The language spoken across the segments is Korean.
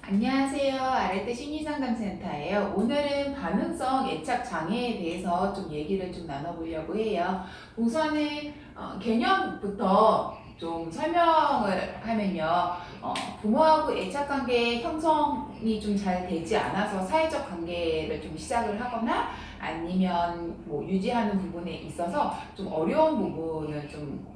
안녕하세요. 아래때 심리상담센터예요. 오늘은 반응성 애착 장애에 대해서 좀 얘기를 좀 나눠보려고 해요. 우선은 개념부터 좀 설명을 하면요. 부모하고 애착 관계 형성이 좀 잘 되지 않아서 사회적 관계를 좀 시작을 하거나 아니면 뭐 유지하는 부분에 있어서 좀 어려운 부분을 좀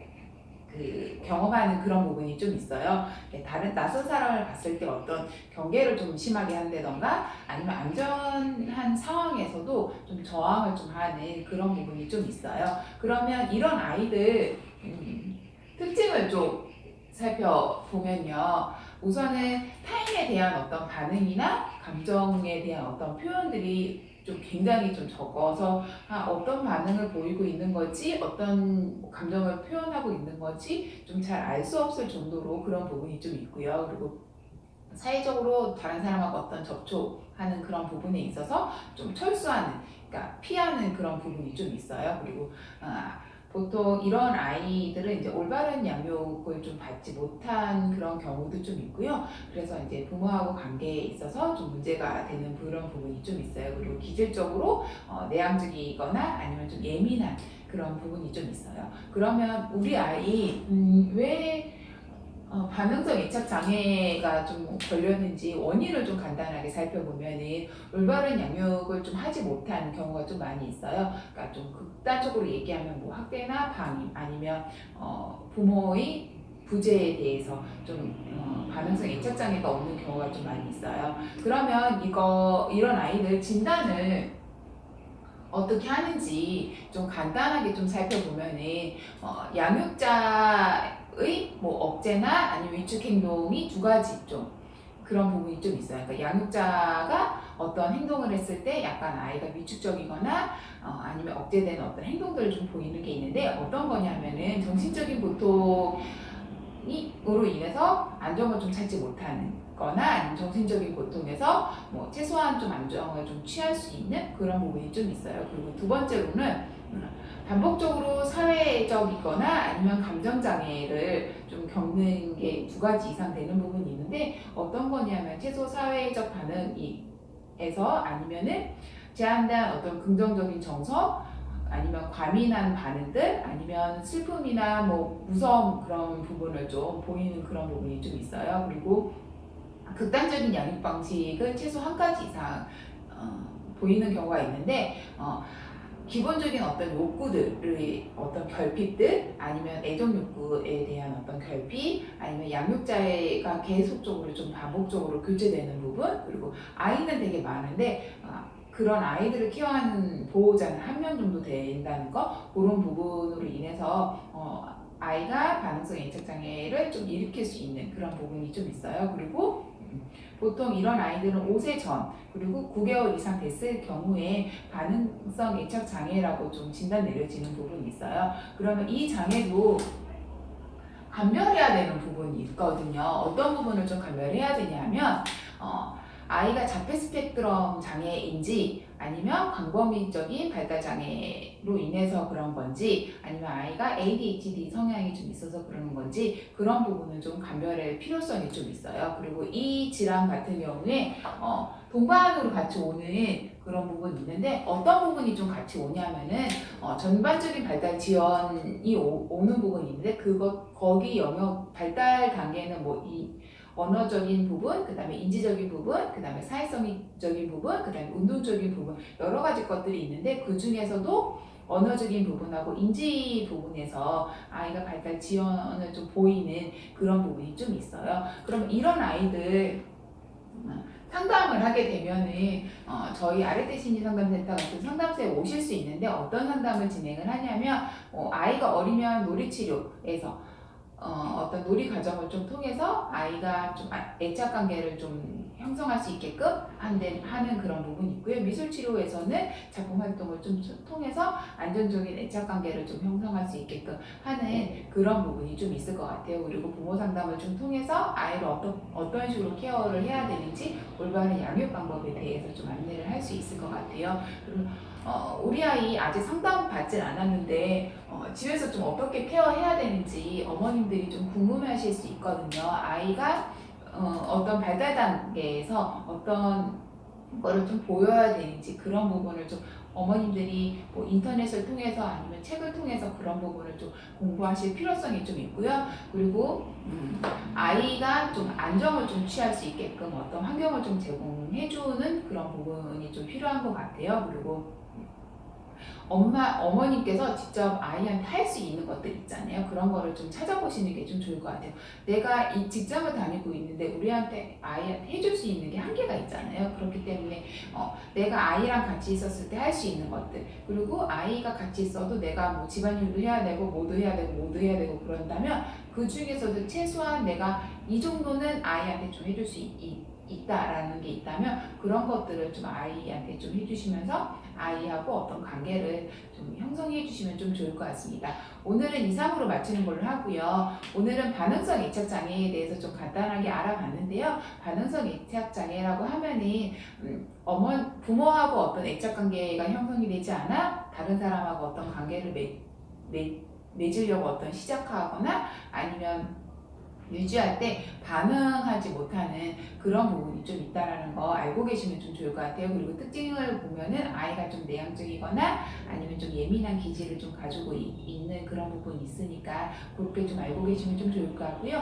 경험하는 그런 부분이 좀 있어요. 다른 낯선 사람을 봤을 때 어떤 경계를 좀 심하게 한다던가 아니면 안전한 상황에서도 좀 저항을 좀 하는 그런 부분이 좀 있어요. 그러면 이런 아이들 특징을 좀 살펴보면요. 우선은 타인에 대한 어떤 반응이나 감정에 대한 어떤 표현들이 좀 굉장히 좀 적어서 어떤 반응을 보이고 있는 거지, 어떤 감정을 표현하고 있는 거지 좀 잘 알 수 없을 정도로 그런 부분이 좀 있고요. 그리고 사회적으로 다른 사람하고 어떤 접촉하는 그런 부분에 있어서 좀 철수하는, 그러니까 피하는 그런 부분이 좀 있어요. 그리고 보통 이런 아이들은 이제 올바른 양육을 좀 받지 못한 그런 경우도 좀 있고요. 그래서 이제 부모하고 관계에 있어서 좀 문제가 되는 그런 부분이 좀 있어요. 그리고 기질적으로 내향적이거나 아니면 좀 예민한 그런 부분이 좀 있어요. 그러면 우리 아이 왜 반응성 애착 장애가 좀 걸렸는지 원인을 좀 간단하게 살펴보면은 올바른 양육을 좀 하지 못한 경우가 좀 많이 있어요. 그러니까 좀 극단적으로 얘기하면 뭐 학대나 방임 아니면 부모의 부재에 대해서 좀 반응성 애착 장애가 없는 경우가 좀 많이 있어요. 그러면 이런 아이들 진단을 어떻게 하는지 좀 간단하게 좀 살펴보면은 양육자의 뭐 억제나 아니면 위축 행동이 두 가지 좀 그런 부분이 좀 있어요. 그러니까 양육자가 어떤 행동을 했을 때 약간 아이가 위축적이거나 아니면 억제되는 어떤 행동들을 좀 보이는 게 있는데 어떤 거냐면은 정신적인 고통 으로 인해서 안정을 좀 찾지 못하는 거나 아니면 정신적인 고통에서 뭐 최소한 좀 안정을 좀 취할 수 있는 그런 부분이 좀 있어요. 그리고 두 번째로는 반복적으로 사회적이거나 아니면 감정장애를 좀 겪는 게 두 가지 이상 되는 부분이 있는데 어떤 거냐면 최소 사회적 반응에서 아니면은 제한된 어떤 긍정적인 정서 아니면 과민한 반응들 아니면 슬픔이나 뭐 무서움 그런 부분을 좀 보이는 그런 부분이 좀 있어요. 그리고 극단적인 양육 방식은 최소 한 가지 이상 보이는 경우가 있는데 기본적인 어떤 욕구들의 어떤 결핍들 아니면 애정 욕구에 대한 어떤 결핍 아니면 양육자가 계속적으로 좀 반복적으로 교체되는 부분 그리고 아이는 되게 많은데 그런 아이들을 케어하는 보호자는 한 명 정도 된다는 거 그런 부분으로 인해서 아이가 반응성 애착 장애를 좀 일으킬 수 있는 그런 부분이 좀 있어요. 그리고 보통 이런 아이들은 5세 전 그리고 9개월 이상 됐을 경우에 반응성 애착 장애라고 좀 진단 내려지는 부분이 있어요. 그러면 이 장애도 감별해야 되는 부분이 있거든요. 어떤 부분을 좀 감별해야 되냐면 아이가 자폐 스펙트럼 장애인지 아니면 광범위적인 발달 장애로 인해서 그런 건지 아니면 아이가 ADHD 성향이 좀 있어서 그러는 건지 그런 부분은 좀 감별할 필요성이 좀 있어요. 그리고 이 질환 같은 경우에 동반으로 같이 오는 그런 부분이 있는데 어떤 부분이 좀 같이 오냐면은 전반적인 발달 지원이 오는 부분이 있는데 거기 영역 발달 단계는 뭐 이 언어적인 부분, 그 다음에 인지적인 부분, 그 다음에 사회성적인 부분, 그 다음에 운동적인 부분 여러 가지 것들이 있는데 그 중에서도 언어적인 부분하고 인지 부분에서 아이가 발달 지원을 좀 보이는 그런 부분이 좀 있어요. 그럼 이런 아이들 상담을 하게 되면은 저희 아래대 심리상담센터 같은 상담소에 오실 수 있는데 어떤 상담을 진행을 하냐면 아이가 어리면 놀이치료에서 어떤 놀이 과정을 좀 통해서 아이가 좀 애착 관계를 좀 형성할 수 있게끔 하는 그런 부분이 있고요. 미술 치료에서는 작품 활동을 좀 통해서 안정적인 애착 관계를 좀 형성할 수 있게끔 하는 그런 부분이 좀 있을 것 같아요. 그리고 부모 상담을 좀 통해서 아이를 어떤 식으로 케어를 해야 되는지 올바른 양육 방법에 대해서 좀 안내를 할 수 있을 것 같아요. 그리고 우리 아이 아직 상담 받진 않았는데 집에서 좀 어떻게 케어해야 되는지 어머님들이 좀 궁금해하실 수 있거든요. 아이가 어떤 발달 단계에서 어떤 거를 좀 보여야 되는지 그런 부분을 좀 어머님들이 뭐 인터넷을 통해서 아니면 책을 통해서 그런 부분을 좀 공부하실 필요성이 좀 있고요. 그리고 아이가 좀 안정을 좀 취할 수 있게끔 어떤 환경을 좀 제공해주는 그런 부분이 좀 필요한 것 같아요. 그리고 어머님께서 직접 아이한테 할 수 있는 것들 있잖아요. 그런 거를 좀 찾아보시는 게 좀 좋을 것 같아요. 내가 이 직장을 다니고 있는데 아이한테 해줄 수 있는 게 한계가 있잖아요. 그렇기 때문에 내가 아이랑 같이 있었을 때 할 수 있는 것들, 그리고 아이가 같이 있어도 내가 뭐 집안일도 해야 되고 뭐도 해야 되고 뭐도 해야 되고 그런다면 그 중에서도 최소한 내가 이 정도는 아이한테 좀 해줄 수 있다라는 게 있다면 그런 것들을 좀 아이한테 좀 해주시면서 아이하고 어떤 관계를 좀 형성해 주시면 좀 좋을 것 같습니다. 오늘은 2, 3으로 마치는 걸로 하고요. 오늘은 반응성 애착 장애에 대해서 좀 간단하게 알아봤는데요. 반응성 애착 장애라고 하면은 부모하고 어떤 애착 관계가 형성이 되지 않아 다른 사람하고 어떤 관계를 맺으려고 어떤 시작하거나 아니면 유지할 때 반응하지 못하는 그런 부분이 좀 있다라는 거 알고 계시면 좀 좋을 것 같아요. 그리고 특징을 보면은 아이가 좀 내향적이거나 아니면 좀 예민한 기질을 좀 가지고 있는 그런 부분이 있으니까 그렇게 좀 알고 계시면 좀 좋을 것 같고요.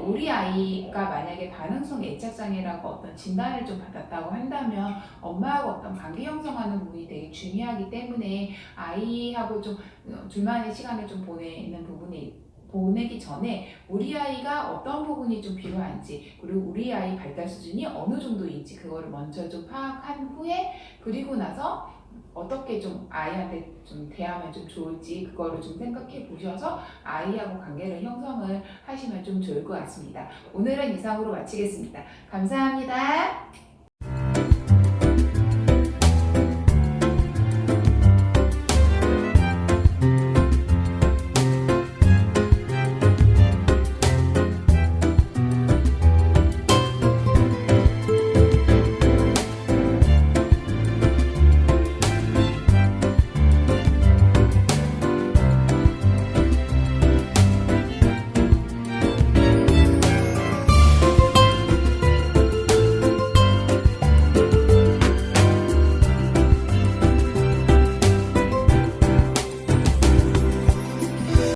우리 아이가 만약에 반응성 애착장애라고 어떤 진단을 좀 받았다고 한다면 엄마하고 어떤 관계 형성하는 부분이 되게 중요하기 때문에 아이하고 좀 둘만의 시간을 좀 보내기 전에 우리 아이가 어떤 부분이 좀 필요한지 그리고 우리 아이 발달 수준이 어느 정도인지 그거를 먼저 좀 파악한 후에 그리고 나서 어떻게 좀 아이한테 좀 대하면 좀 좋을지 그거를 좀 생각해 보셔서 아이하고 관계를 형성을 하시면 좀 좋을 것 같습니다. 오늘은 이상으로 마치겠습니다. 감사합니다.